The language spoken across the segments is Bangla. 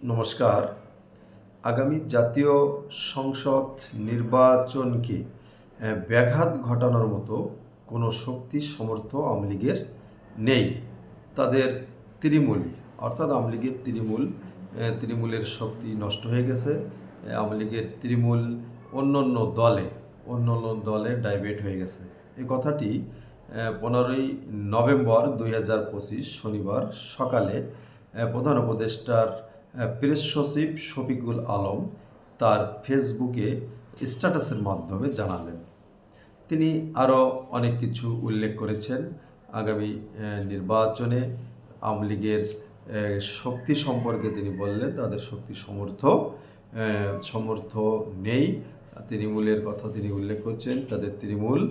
নমস্কার। আগামী জাতীয় সংসদ নির্বাচনকে ব্যাঘাত ঘটানোর মতো কোনো শক্তি সমর্থ আওয়ামী লীগের নেই। তাদের তৃণমূল অর্থাৎ আওয়ামী লীগের তৃণমূলের শক্তি নষ্ট হয়ে গেছে। আওয়ামী লীগের তৃণমূল অন্য অন্য দলে ডাইভার্ট হয়ে গেছে। এই কথাটি 15ই নভেম্বর 2025 শনিবার সকালে প্রধান উপদেষ্টার প্রেস সচিব শফিকুল আলম তার ফেসবুকে স্ট্যাটাসের মাধ্যমে জানালেন। তিনি আরও অনেক কিছু উল্লেখ করেছেন। আগামী নির্বাচনে আওয়ামী লীগের শক্তি সম্পর্কে তিনি বললেন তাদের শক্তি সমর্থ নেই। তৃণমূলের কথা তিনি উল্লেখ করছেন, তাদের তৃণমূল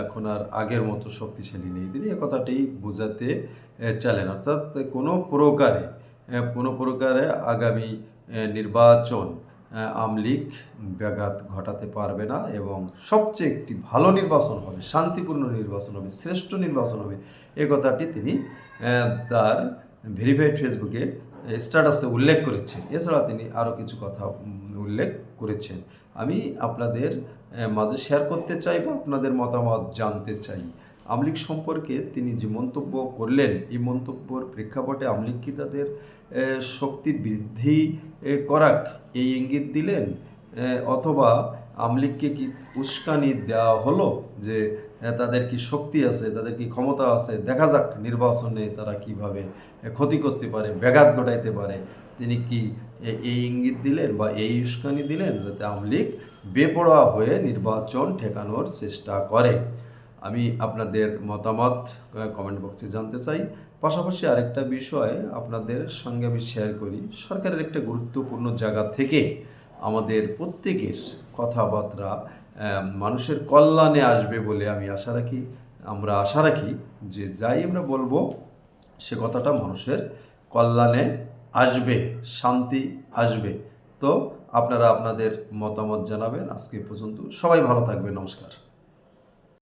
এখন আর আগের মতো শক্তিশালী নেই। তিনি এ কথাটি বোঝাতে চাইলেন, অর্থাৎ কোনো প্রকারে আগামী নির্বাচন আওয়ামী লীগ ব্যাঘাত ঘটাতে পারবে না এবং সবচেয়ে একটি ভালো নির্বাচন হবে, শান্তিপূর্ণ নির্বাচন হবে, শ্রেষ্ঠ নির্বাচন হবে। এ কথাটি তিনি তার ভেরিফাইড ফেসবুকে স্ট্যাটাসে উল্লেখ করেছেন। এছাড়া তিনি আরও কিছু কথা উল্লেখ করেছেন। আমি আপনাদের মাঝে শেয়ার করতে চাই বা আপনাদের মতামত জানতে চাই। আওয়ামী লীগ সম্পর্কে তিনি যে মন্তব্য করলেন, এই মন্তব্যের প্রেক্ষাপটে আওয়ামী লীগ কি তাদের শক্তি বৃদ্ধি করাক এই ইঙ্গিত দিলেন, অথবা আওয়ামী লীগকে কি উস্কানি দেওয়া হলো যে তাদের কি শক্তি আছে, তাদের কি ক্ষমতা আছে, দেখা যাক নির্বাচনে তারা কিভাবে ক্ষতি করতে পারে, ব্যাঘাত ঘটাইতে পারে। তিনি কি এই ইঙ্গিত দিলেন বা এই উস্কানি দিলেন যাতে আওয়ামী লীগ বেপরোয়া হয়ে নির্বাচন ঠেকানোর চেষ্টা করে? আমি আপনাদের মতামত কমেন্ট বক্সে জানতে চাই। পাশাপাশি আরেকটা বিষয় আপনাদের সঙ্গে আমি শেয়ার করি। সরকারের একটা গুরুত্বপূর্ণ জায়গা থেকে আমাদের প্রত্যেকের কথাবার্তা মানুষের কল্যাণে আসবে বলে আমরা আশা রাখি যে যাই আমরা বলবো সে কথাটা মানুষের কল্যাণে আসবে, শান্তি আসবে। তো আপনারা আপনাদের মতামত জানাবেন। আজকে পর্যন্ত সবাই ভালো থাকবেন। নমস্কার।